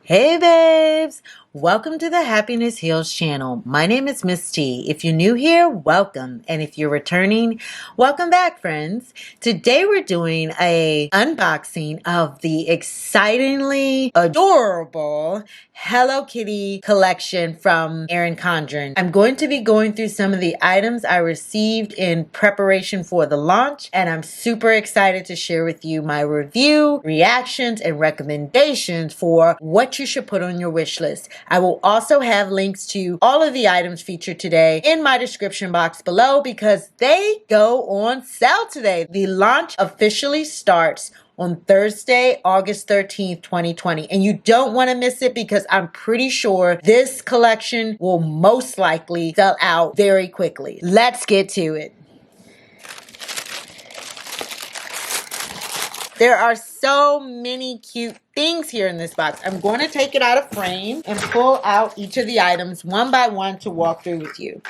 Hey babes! Welcome to the Happiness Heals channel. My name is Miss T. If you're new here, welcome. And if you're returning, welcome back, friends. Today we're doing a unboxing of the excitingly adorable Hello Kitty collection from Erin Condren. I'm going to be going through some of the items I received in preparation for the launch, and I'm super excited to share with you my review, reactions, and recommendations for what you should put on your wish list. I will also have links to all of the items featured today in my description box below because they go on sale today. The launch officially starts on Thursday, August 13th, 2020. And you don't want to miss it because I'm pretty sure this collection will most likely sell out very quickly. Let's get to it. There are so many cute things here in this box. I'm going to take it out of frame and pull out each of the items one by one to walk through with you.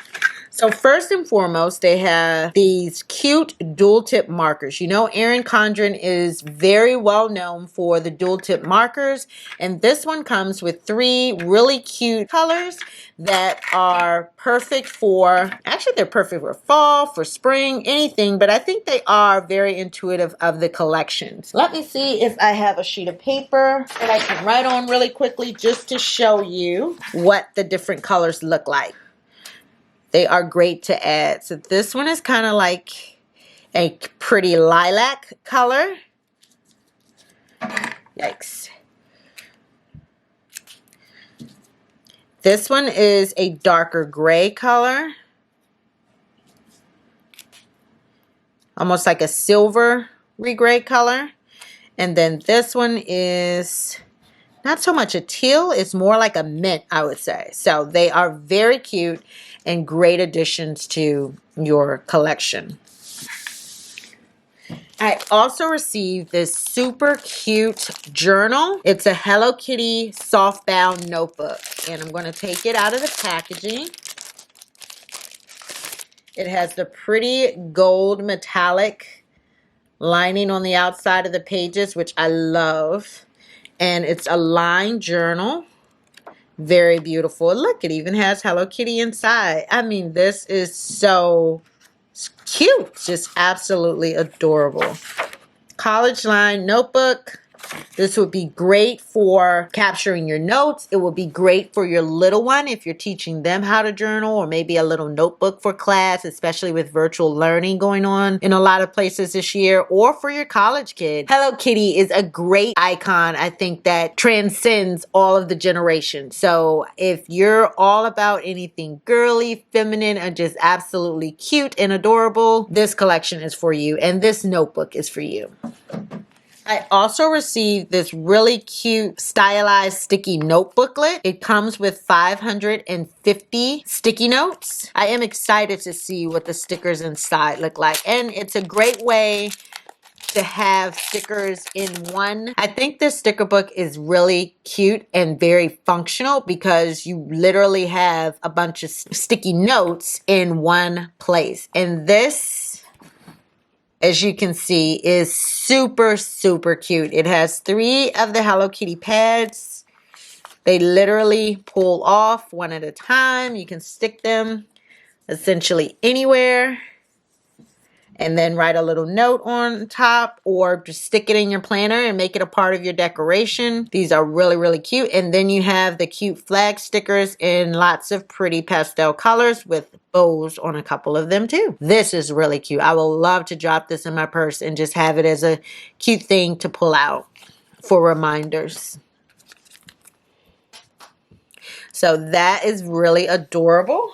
So first and foremost, they have these cute dual tip markers. You know, Erin Condren is very well known for the dual tip markers. And this one comes with three really cute colors that are perfect for, actually they're perfect for fall, for spring, anything. But I think they are very intuitive of the collections. Let me see if I have a sheet of paper that I can write on really quickly just to show you what the different colors look like. They are great to add. So this one is kind of like a pretty lilac color. Yikes. This one is a darker gray color. Almost like a silvery gray color. And then this one is not so much a teal, it's more like a mint, I would say. So they are very cute and great additions to your collection. I also received this super cute journal. It's a Hello Kitty softbound notebook. And I'm going to take it out of the packaging. It has the pretty gold metallic lining on the outside of the pages, which I love. And it's a lined journal. Very beautiful. Look, it even has Hello Kitty inside. I mean, this is so cute. Just absolutely adorable. College line notebook. This would be great for capturing your notes. It would be great for your little one if you're teaching them how to journal, or maybe a little notebook for class, especially with virtual learning going on in a lot of places this year, or for your college kid. Hello Kitty is a great icon, I think, that transcends all of the generations. So if you're all about anything girly, feminine, and just absolutely cute and adorable, this collection is for you, and this notebook is for you. I also received this really cute stylized sticky note booklet. It comes with 550 sticky notes. I am excited to see what the stickers inside look like. And it's a great way to have stickers in one. I think this sticker book is really cute and very functional because you literally have a bunch of sticky notes in one place. And this, as you can see, is super, super cute. It has 3 of the Hello Kitty pads. They literally pull off one at a time. You can stick them essentially anywhere and then write a little note on top, or just stick it in your planner and make it a part of your decoration. These are really, really cute. And then you have the cute flag stickers in lots of pretty pastel colors with bows on a couple of them too. This is really cute. I will love to drop this in my purse and just have it as a cute thing to pull out for reminders. So that is really adorable.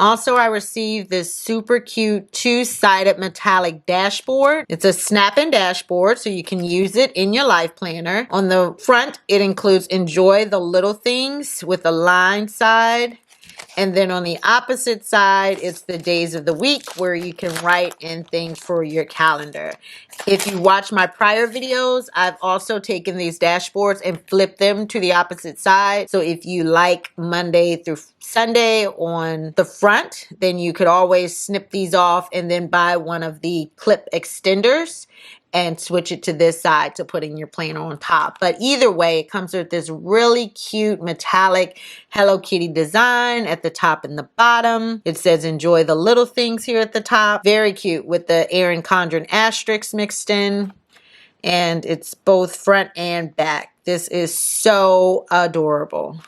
Also, I received this super cute 2-sided metallic dashboard. It's a snap-in dashboard, so you can use it in your life planner. On the front, it includes enjoy the little things with a lined side. And then on the opposite side, it's the days of the week where you can write in things for your calendar. If you watch my prior videos, I've also taken these dashboards and flipped them to the opposite side. So if you like Monday through Sunday on the front, then you could always snip these off and then buy one of the clip extenders and switch it to this side to putting your planner on top. But either way, it comes with this really cute metallic Hello Kitty design at the top and the bottom. It says enjoy the little things here at the top. Very cute with the Erin Condren Asterisk mixed in. And it's both front and back. This is so adorable.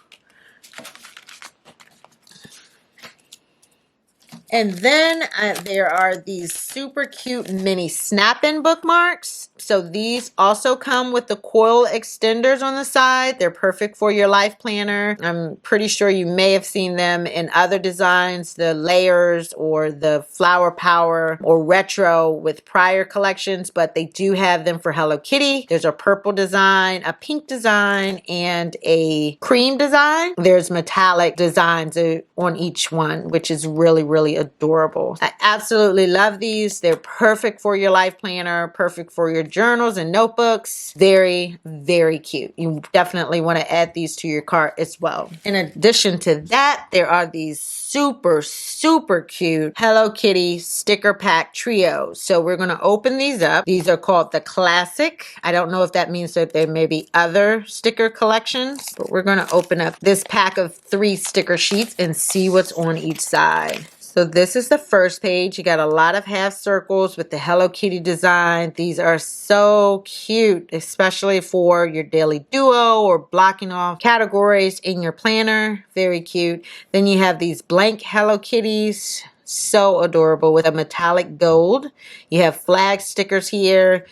And then there are these super cute mini snap-in bookmarks. So these also come with the coil extenders on the side. They're perfect for your life planner. I'm pretty sure you may have seen them in other designs, the layers or the flower power or retro with prior collections, but they do have them for Hello Kitty. There's a purple design, a pink design, and a cream design. There's metallic designs on each one, which is really, really adorable. I absolutely love these. They're perfect for your life planner, perfect for your journals and notebooks. Very, very cute. You definitely want to add these to your cart as well. In addition to that, there are these super, super cute Hello Kitty sticker pack trios. So we're going to open these up. These are called the Classic. I don't know if that means that there may be other sticker collections, but we're going to open up this pack of 3 sticker sheets and see what's on each side. So this is the first page. You got a lot of half circles with the Hello Kitty design. These are so cute, especially for your daily duo or blocking off categories in your planner. Very cute. Then you have these blank Hello Kitties. So adorable with a metallic gold. You have flag stickers here.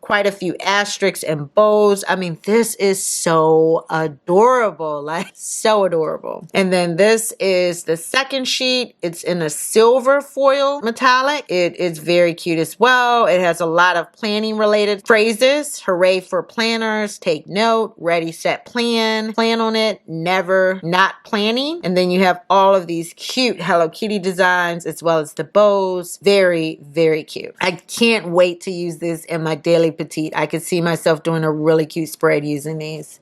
Quite a few asterisks and bows. I mean, this is so adorable, like so adorable. And then this is the second sheet. It's in a silver foil metallic. It is very cute as well. It has a lot of planning related phrases. Hooray for planners, take note, ready, set, plan on it, never not planning. And then you have all of these cute Hello Kitty designs as well as the bows. Very, very cute. I can't wait to use this in my daily petite. I could see myself doing a really cute spread using these.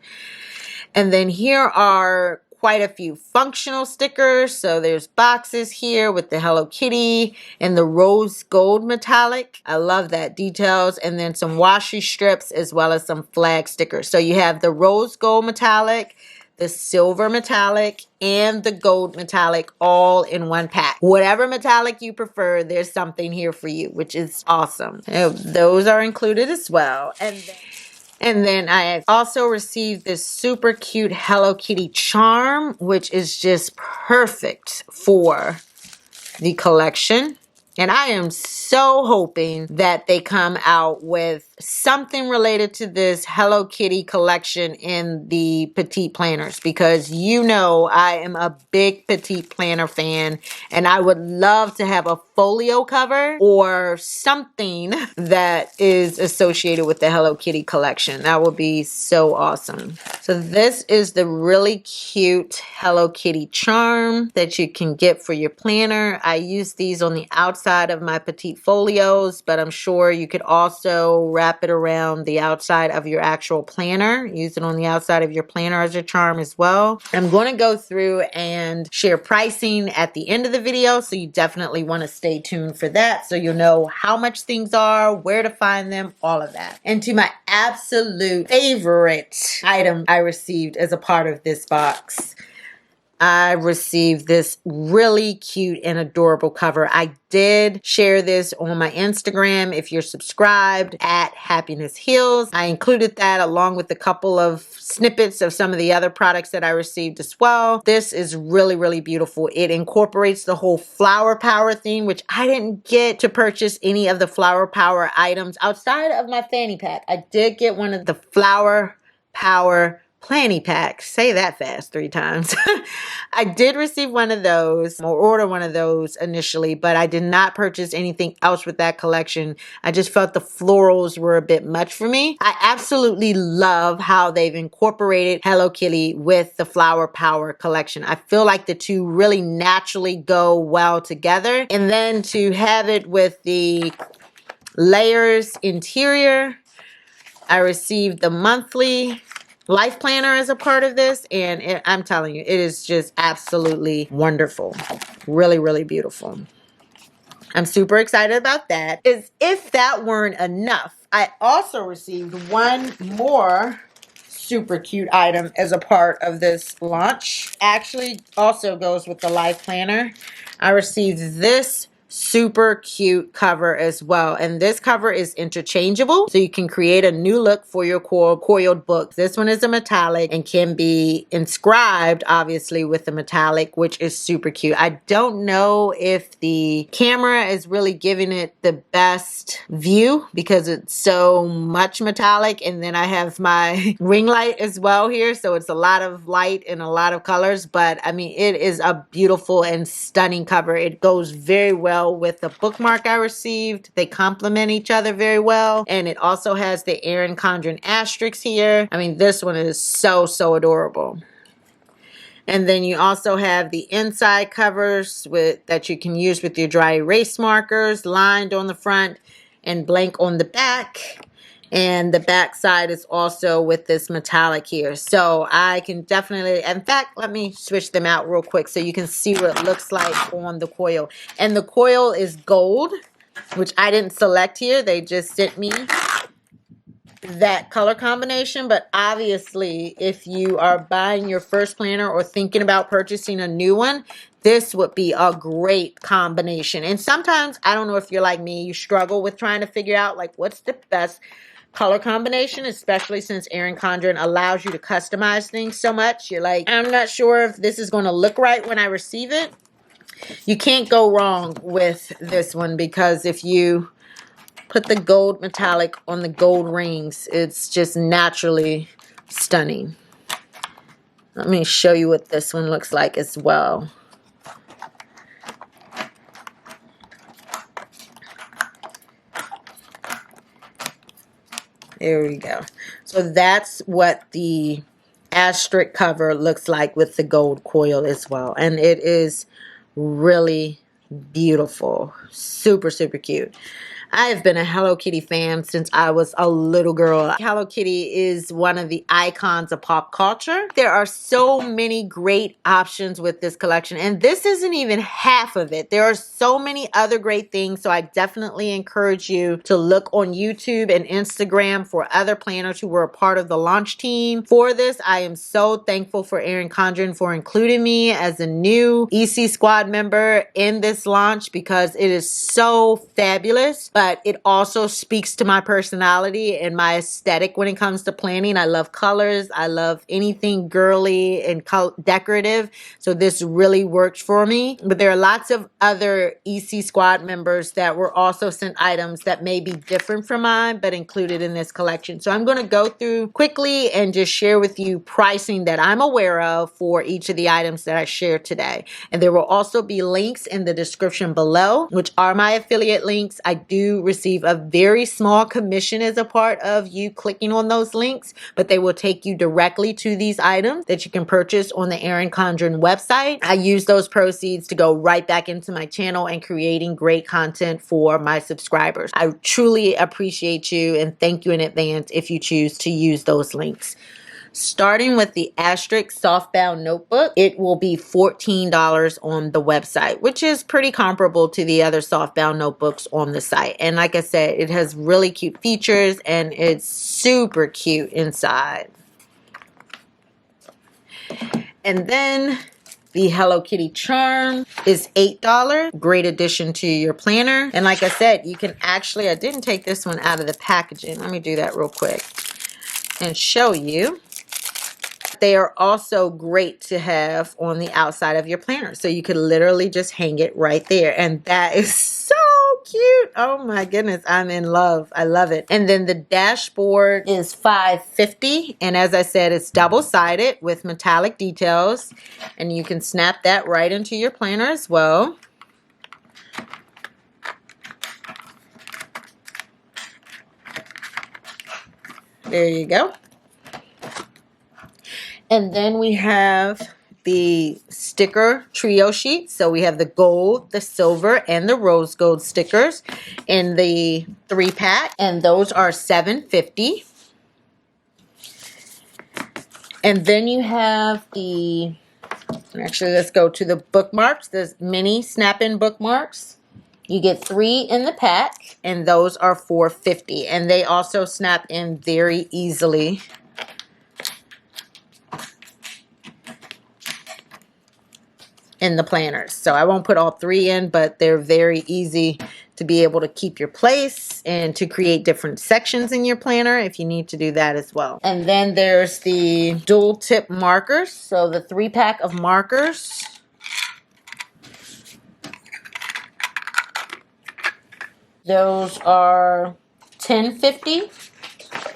And then here are quite a few functional stickers. So there's boxes here with the Hello Kitty and the rose gold metallic. I love that details. And then some washi strips as well as some flag stickers. So you have the rose gold metallic, the silver metallic, and the gold metallic all in one pack. Whatever metallic you prefer, there's something here for you, which is awesome. Those are included as well. And then I have also received this super cute Hello Kitty charm, which is just perfect for the collection. And I am so hoping that they come out with something related to this Hello Kitty collection in the petite planners, because you know I am a big petite planner fan and I would love to have a folio cover or something that is associated with the Hello Kitty collection. That would be so awesome. So this is the really cute Hello Kitty charm that you can get for your planner. I use these on the outside of my petite folios, but I'm sure you could also wrap it around the outside of your actual planner. Use it on the outside of your planner as a charm as well. I'm going to go through and share pricing at the end of the video, so you definitely want to stay tuned for that so you'll know how much things are, where to find them, all of that. And to my absolute favorite item I received as a part of this box. I received this really cute and adorable cover. I did share this on my Instagram. If you're subscribed at Happiness Heals, I included that along with a couple of snippets of some of the other products that I received as well. This is really, really beautiful. It incorporates the whole flower power theme, which I didn't get to purchase any of the flower power items outside of my fanny pack. I did get one of the flower power planny packs. Say that fast 3 times. I did receive one of those or order one of those initially, but I did not purchase anything else with that collection. I just felt the florals were a bit much for me. I absolutely love how they've incorporated Hello Kitty with the Flower Power collection. I feel like the two really naturally go well together. And then to have it with the layers interior, I received the monthly life planner as a part of this, and I'm telling you, it is just absolutely wonderful. Really, really beautiful. I'm super excited about that. As if that weren't enough, I also received one more super cute item as a part of this launch. Actually also goes with the life planner. I received this super cute cover as well, and this cover is interchangeable, so you can create a new look for your coiled book. This one is a metallic and can be inscribed obviously with the metallic, which is super cute. I don't know if the camera is really giving it the best view because it's so much metallic, and then I have my ring light as well here, so it's a lot of light and a lot of colors, but I mean it is a beautiful and stunning cover. It goes very well with the bookmark I received. They complement each other very well, and it also has the Erin Condren Asterisk here. I mean, this one is so adorable. And then you also have the inside covers that you can use with your dry erase markers, lined on the front and blank on the back. And the back side is also with this metallic here. So I can definitely, in fact, let me switch them out real quick so you can see what it looks like on the coil. And the coil is gold, which I didn't select here. They just sent me that color combination. But obviously, if you are buying your first planner or thinking about purchasing a new one, this would be a great combination. And sometimes, I don't know if you're like me, you struggle with trying to figure out like what's the best color combination, especially since Erin Condren allows you to customize things so much. You're like, I'm not sure if this is going to look right when I receive it. You can't go wrong with this one because if you put the gold metallic on the gold rings, it's just naturally stunning. Let me show you what this one looks like as well. There we go. So that's what the asterisk cover looks like with the gold coil as well. And it is really beautiful. Super cute. I have been a Hello Kitty fan since I was a little girl. Hello Kitty is one of the icons of pop culture. There are so many great options with this collection, and this isn't even half of it. There are so many other great things, so I definitely encourage you to look on YouTube and Instagram for other planners who were a part of the launch team for this. I am so thankful for Erin Condren for including me as a new EC Squad member in this launch because it is so fabulous. But it also speaks to my personality and my aesthetic when it comes to planning. I love colors. I love anything girly and decorative. So this really worked for me. But there are lots of other EC Squad members that were also sent items that may be different from mine, but included in this collection. So I'm going to go through quickly and just share with you pricing that I'm aware of for each of the items that I shared today. And there will also be links in the description below, which are my affiliate links. I do receive a very small commission as a part of you clicking on those links, but they will take you directly to these items that you can purchase on the Erin Condren website. I use those proceeds to go right back into my channel and creating great content for my subscribers. I truly appreciate you and thank you in advance if you choose to use those links. Starting with the Asterisk softbound notebook, it will be $14 on the website, which is pretty comparable to the other softbound notebooks on the site. And like I said, it has really cute features and it's super cute inside. And then the Hello Kitty charm is $8. Great addition to your planner. And like I said, you can actually, I didn't take this one out of the packaging. Let me do that real quick and show you. They are also great to have on the outside of your planner. So you could literally just hang it right there. And that is so cute. Oh my goodness. I'm in love. I love it. And then the dashboard is $5.50. And as I said, it's double-sided with metallic details. And you can snap that right into your planner as well. There you go. And then we have the sticker trio sheet. So we have the gold, the silver, and the rose gold stickers in the 3-pack. And those are $7.50. And then you have the, actually let's go to the bookmarks. There's mini snap-in bookmarks. You get 3 in the pack, and those are $4.50, and they also snap in very easily. In the planners. So I won't put all 3 in, but they're very easy to be able to keep your place and to create different sections in your planner if you need to do that as well. And then there's the dual tip markers. So the 3-pack of markers. Those are $10.50.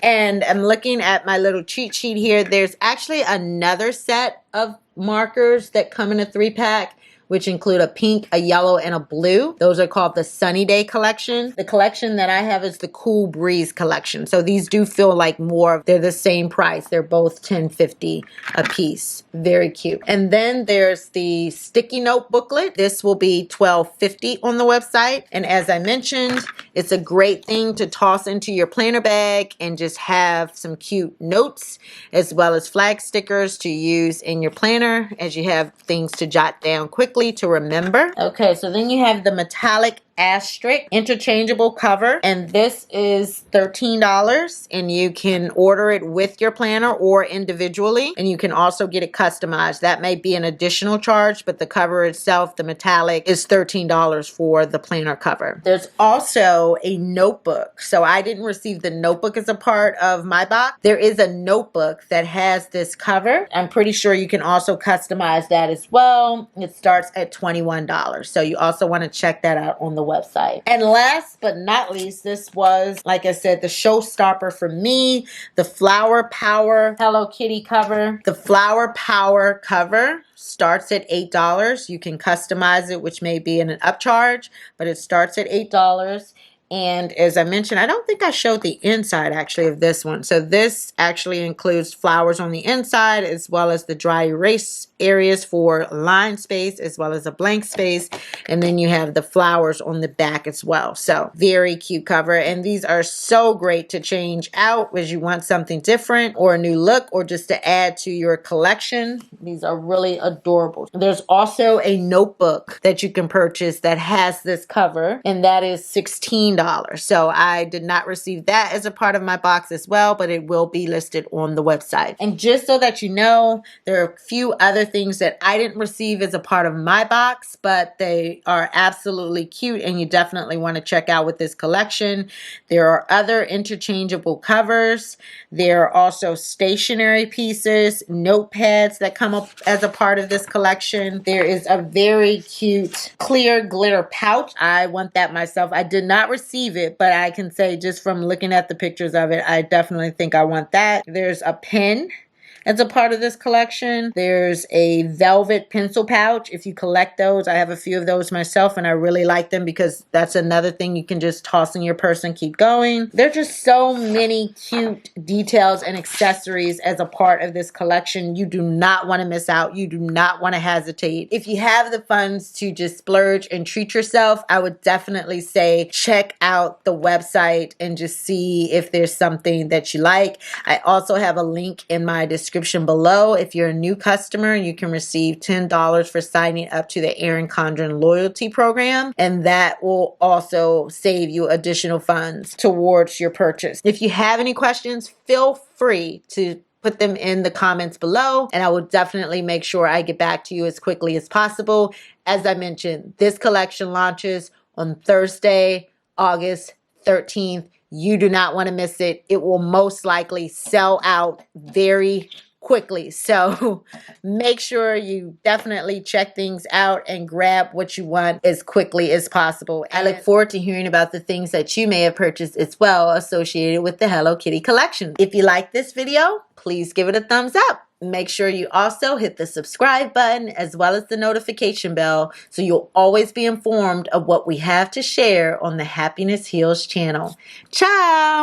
And I'm looking at my little cheat sheet here. There's actually another set of markers that come in a 3-pack, which include a pink, a yellow, and a blue. Those are called the Sunny Day collection. The collection that I have is the Cool Breeze collection. So these do feel like more, they're the same price. They're both $10.50 a piece. Very cute. And then there's the sticky note booklet. This will be $12.50 on the website. And as I mentioned, it's a great thing to toss into your planner bag and just have some cute notes as well as flag stickers to use in your planner as you have things to jot down quickly to remember. Okay, so then you have the metallic Asterisk interchangeable cover, and this is $13, and you can order it with your planner or individually, and you can also get it customized. That may be an additional charge, but the cover itself, the metallic, is $13 for the planner cover. There's also a notebook. So I didn't receive the notebook as a part of my box. There is a notebook that has this cover. I'm pretty sure you can also customize that as well. It starts at $21. So you also want to check that out on the website. And last but not least, this was, like I said, the showstopper for me, the Flower Power Hello Kitty cover. The Flower Power cover starts at $8. You can customize it, which may be in an upcharge, but it starts at $8. And as I mentioned, I don't think I showed the inside actually of this one. So this actually includes flowers on the inside as well as the dry erase areas for line space as well as a blank space. And then you have the flowers on the back as well. So very cute cover. And these are so great to change out as you want something different or a new look or just to add to your collection. These are really adorable. There's also a notebook that you can purchase that has this cover, and that is $16. So I did not receive that as a part of my box as well, but it will be listed on the website. And just so that you know, there are a few other things that I didn't receive as a part of my box, but they are absolutely cute and you definitely want to check out with this collection. There are other interchangeable covers. There are also stationery pieces, notepads that come up as a part of this collection. There is a very cute clear glitter pouch. I want that myself. I did not receive it, but I can say just from looking at the pictures of it, I definitely think I want that. There's a pen as a part of this collection. There's a velvet pencil pouch. If you collect those, I have a few of those myself and I really like them because that's another thing you can just toss in your purse and keep going. There's just so many cute details and accessories as a part of this collection. You do not want to miss out. You do not want to hesitate. If you have the funds to just splurge and treat yourself, I would definitely say check out the website and just see if there's something that you like. I also have a link in my description below. If you're a new customer, you can receive $10 for signing up to the Erin Condren loyalty program, and that will also save you additional funds towards your purchase. If you have any questions, feel free to put them in the comments below, and I will definitely make sure I get back to you as quickly as possible. As I mentioned, this collection launches on Thursday, August 13th. You do not want to miss it. It will most likely sell out very quickly. So make sure you definitely check things out and grab what you want as quickly as possible. I look forward to hearing about the things that you may have purchased as well associated with the Hello Kitty collection. If you like this video, please give it a thumbs up. Make sure you also hit the subscribe button as well as the notification bell so you'll always be informed of what we have to share on the Happiness Heals channel. Ciao!